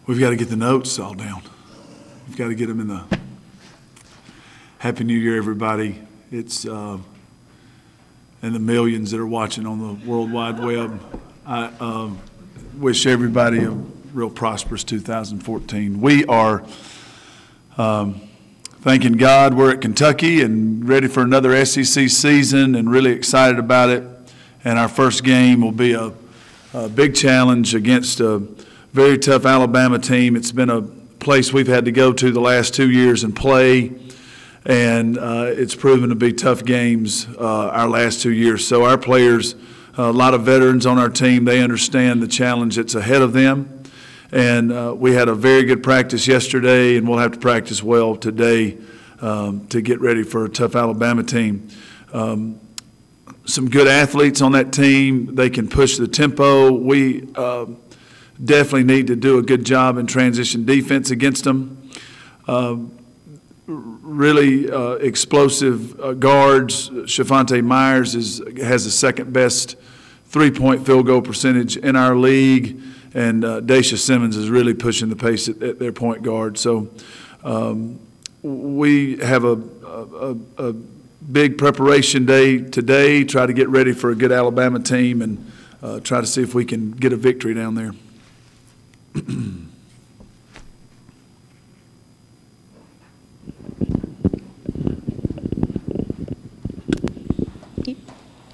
We've got to get the notes all down. We've got to get them in the Happy New Year, everybody. It's and the millions that are watching on the World Wide Web. I wish everybody a real prosperous 2014. We are thanking God we're at Kentucky and ready for another SEC season and really excited about it. And our first game will be a big challenge against a very tough Alabama team. It's been a place we've had to go to the last 2 years and play, and it's proven to be tough games our last 2 years. So our players, a lot of veterans on our team, they understand the challenge that's ahead of them. And we had a very good practice yesterday, and we'll have to practice well today to get ready for a tough Alabama team. Some good athletes on that team. They can push the tempo. We definitely need to do a good job in transition defense against them. Really explosive guards. Shafante Myers has the second best three-point field goal percentage in our league, and Daisha Simmons is really pushing the pace at their point guard. So we have a big preparation day today, try to get ready for a good Alabama team and try to see if we can get a victory down there.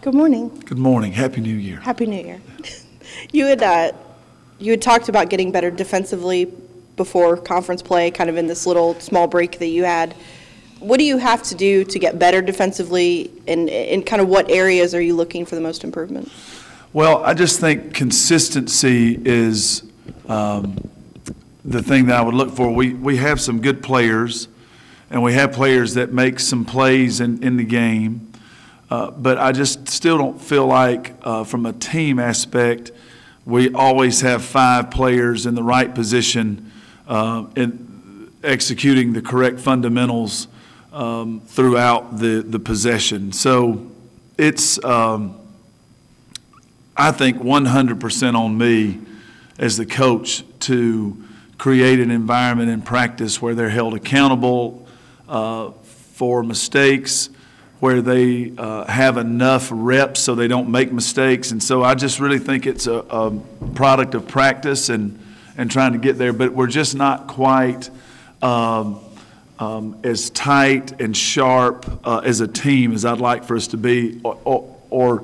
Good morning. Good morning. Happy New Year. Happy New Year. You had talked about getting better defensively before conference play, kind of in this little small break that you had. What do you have to do to get better defensively, and kind of what areas are you looking for the most improvement? Well, I just think consistency is the thing that I would look for. We have some good players, and we have players that make some plays in the game, but I just still don't feel like from a team aspect we always have 5 players in the right position in executing the correct fundamentals throughout the possession. So it's I think 100% on me as the coach to create an environment in practice where they're held accountable for mistakes, where they have enough reps so they don't make mistakes. And so I just really think it's a product of practice and trying to get there. But we're just not quite as tight and sharp as a team as I'd like for us to be, or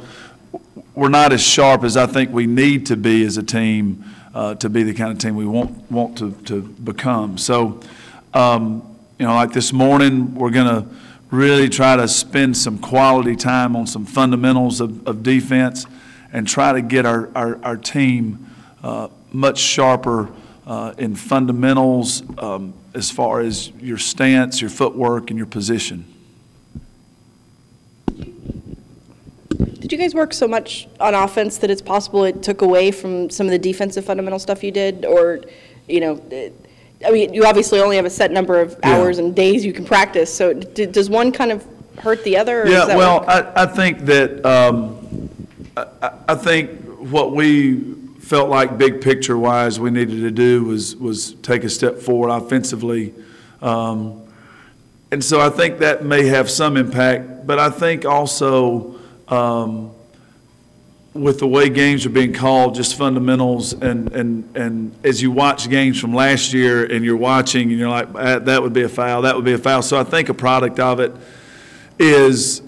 we're not as sharp as I think we need to be as a team to be the kind of team we want to become. So, like this morning, we're going to really try to spend some quality time on some fundamentals of defense and try to get our team much sharper in fundamentals as far as your stance, your footwork, and your position. Did you guys work so much on offense that it's possible it took away from some of the defensive fundamental stuff you did? Or, I mean, you obviously only have a set number of hours and days you can practice. So does one kind of hurt the other? Or yeah, well, I think that I think what we felt like big picture-wise we needed to do was take a step forward offensively. And so I think that may have some impact. But I think also with the way games are being called, just fundamentals, and as you watch games from last year and you're watching and you're like, that would be a foul, that would be a foul. So I think a product of it is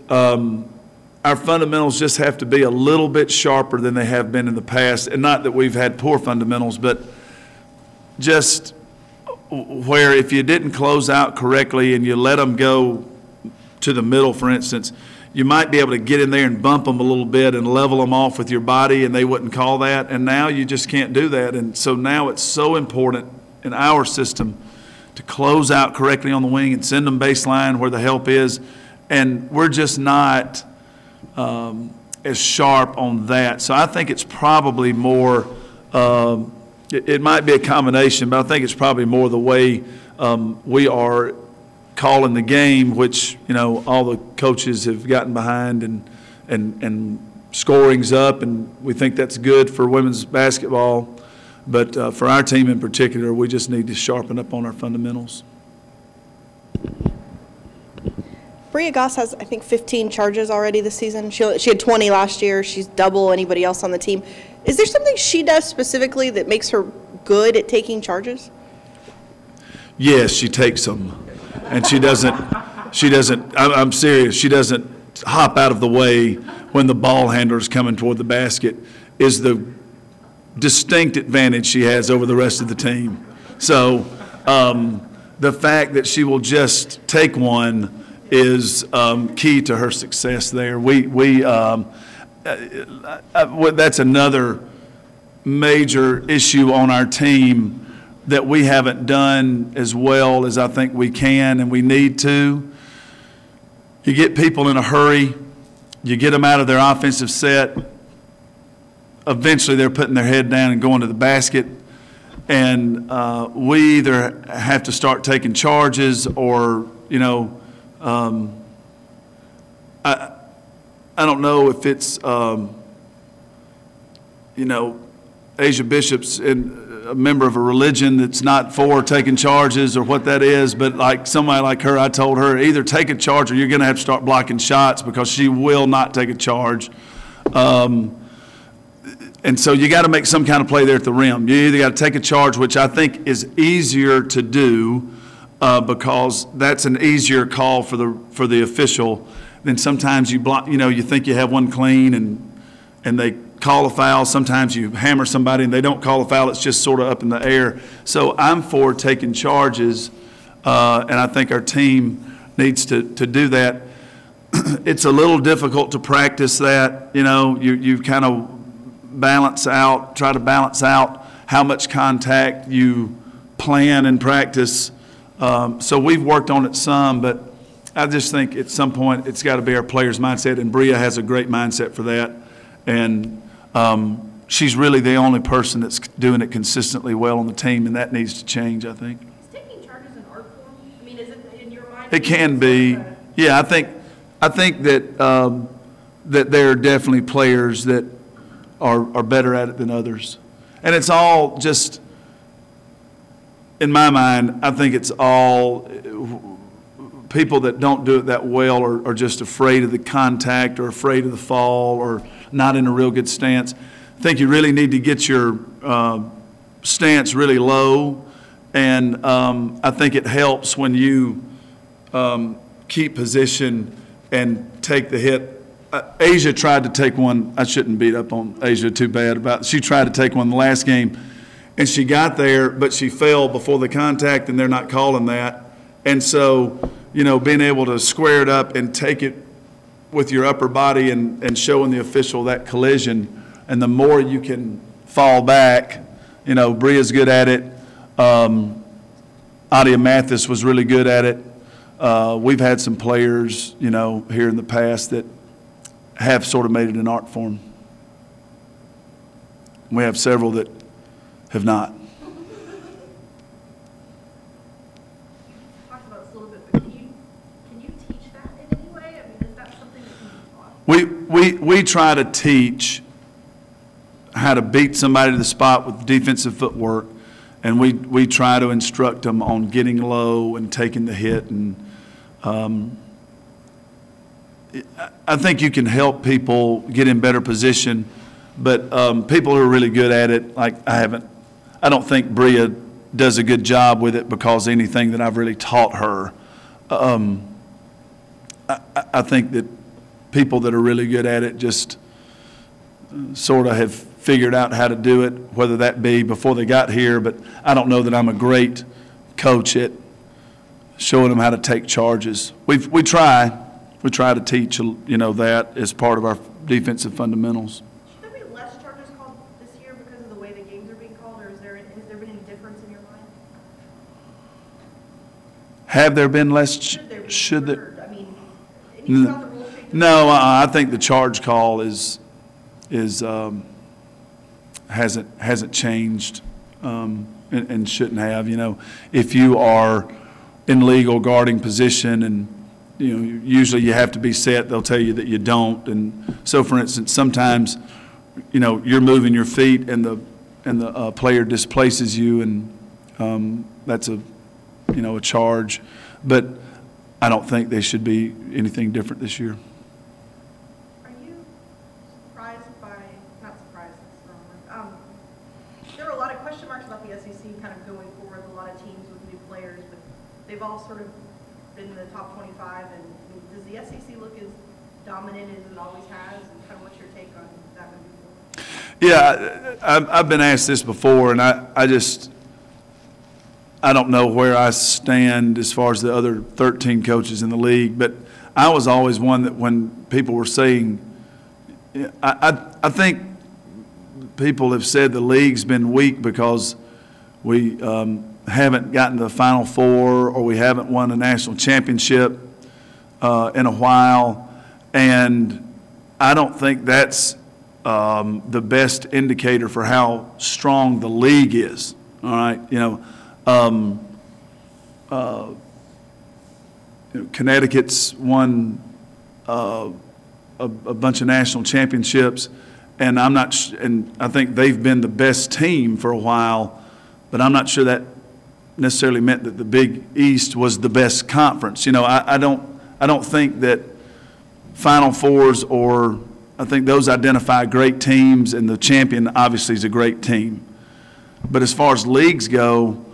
our fundamentals just have to be a little bit sharper than they have been in the past. And not that we've had poor fundamentals, but just where if you didn't close out correctly and you let them go to the middle, for instance, you might be able to get in there and bump them a little bit and level them off with your body, and they wouldn't call that. And now you just can't do that. And so now it's so important in our system to close out correctly on the wing and send them baseline where the help is. And we're just not as sharp on that. So I think it's probably more it might be a combination, but I think it's probably more the way we are calling the game, which all the coaches have gotten behind, and scoring's up, and we think that's good for women's basketball. But for our team in particular, we just need to sharpen up on our fundamentals. Bria Goss has, I think, 15 charges already this season. She had 20 last year. She's double anybody else on the team. Is there something she does specifically that makes her good at taking charges? Yes, she takes them. And she doesn't, I'm serious, she doesn't hop out of the way when the ball handler's coming toward the basket is the distinct advantage she has over the rest of the team. So the fact that she will just take one is key to her success there. That's another major issue on our team that we haven't done as well as I think we can and we need to. You get people in a hurry, you get them out of their offensive set, eventually they're putting their head down and going to the basket, and we either have to start taking charges or, you know, I don't know if it's, you know, Asia Bishop's a member of a religion that's not for taking charges or what that is, but like somebody like her, I told her, either take a charge or you're going to have to start blocking shots because she will not take a charge. And so you got to make some kind of play there at the rim. You either got to take a charge, which I think is easier to do because that's an easier call for the official than sometimes you block. You know, you think you have one clean and they call a foul. Sometimes you hammer somebody and they don't call a foul. It's just sort of up in the air. So I'm for taking charges, and I think our team needs to do that. It's a little difficult to practice that. You know, you kind of try to balance out how much contact you plan and practice. So we've worked on it some, but I just think at some point it's got to be our players' mindset, and Bria has a great mindset for that. And she's really the only person that's doing it consistently well on the team, and that needs to change, I think. Is taking charges an art form? I mean, is it in your mind? It can be. Yeah, I think that that there are definitely players that are better at it than others. And it's all just, in my mind, I think it's all people that don't do it that well are just afraid of the contact or afraid of the fall or not in a real good stance. I think you really need to get your stance really low, and I think it helps when you keep position and take the hit. Asia tried to take one. I shouldn't beat up on Asia too bad about it. She tried to take one the last game, and she got there, but she fell before the contact, and they're not calling that. And so, you know, being able to square it up and take it with your upper body and showing the official that collision, and the more you can fall back, you know, Bria's good at it. Adia Mathis was really good at it. We've had some players, you know, here in the past that have sort of made it an art form. We have several that have not. Talked about this a little bit, but can you teach that in any way? I mean, is that something that can be taught? We try to teach how to beat somebody to the spot with defensive footwork, and we try to instruct them on getting low and taking the hit. And I think you can help people get in better position, but people who are really good at it, like I don't think Bria does a good job with it because anything that I've really taught her. I think that people that are really good at it just sort of have figured out how to do it, whether that be before they got here, but I don't know that I'm a great coach at showing them how to take charges. We try to teach, you know, that as part of our defensive fundamentals. Should there be less charges called this year because of the way the games are being called, or has there been any difference in your mind? Have there been less? Should there? I mean, anything about the rule change? No, I think the charge call hasn't changed and shouldn't have. You know, if you are in legal guarding position and, you know, usually you have to be set, they'll tell you that you don't. And so, for instance, sometimes, you know, you're moving your feet and and the player displaces you, and that's a charge. But I don't think they should be anything different this year. Are you surprised by, not surprised, that's the wrong word. There were a lot of question marks about the SEC kind of going forward, a lot of teams with new players, but they've all sort of been in the top 25. And I mean, does the SEC look as dominant as it always has? And kind of what's your take on that moving forward? Yeah, I've been asked this before, and I don't know where I stand as far as the other 13 coaches in the league, but I was always one that when people were saying, I think people have said the league's been weak because we haven't gotten to the Final Four or we haven't won a national championship in a while, and I don't think that's the best indicator for how strong the league is. All right, Connecticut's won a bunch of national championships, and and I think they've been the best team for a while, but I'm not sure that necessarily meant that the Big East was the best conference. I don't think that Final Fours, or I think those identify great teams, and the champion obviously is a great team. But as far as leagues go,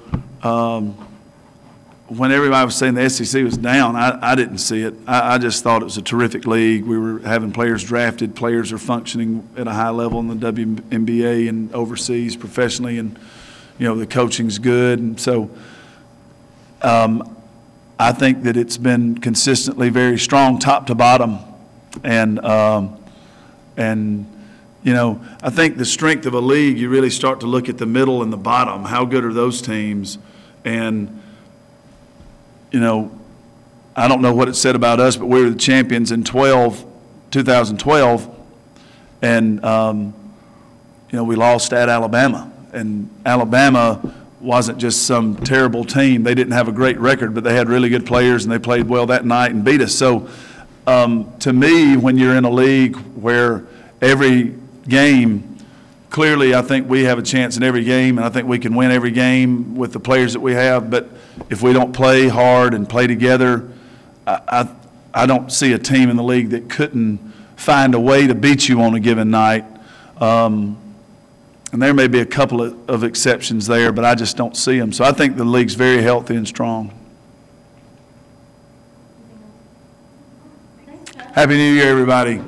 when everybody was saying the SEC was down, I didn't see it. I just thought it was a terrific league. We were having players drafted. Players are functioning at a high level in the WNBA and overseas professionally, and the coaching's good. And so I think that it's been consistently very strong, top to bottom, and I think the strength of a league, you really start to look at the middle and the bottom. How good are those teams? And I don't know what it said about us, but we were the champions in 2012, and we lost at Alabama. And Alabama wasn't just some terrible team. They didn't have a great record, but they had really good players, and they played well that night and beat us. So to me, when you're in a league where every game, clearly I think we have a chance in every game, and I think we can win every game with the players that we have. But if we don't play hard and play together, I don't see a team in the league that couldn't find a way to beat you on a given night. And there may be a couple of exceptions there, but I just don't see them. So I think the league's very healthy and strong. Happy New Year, everybody.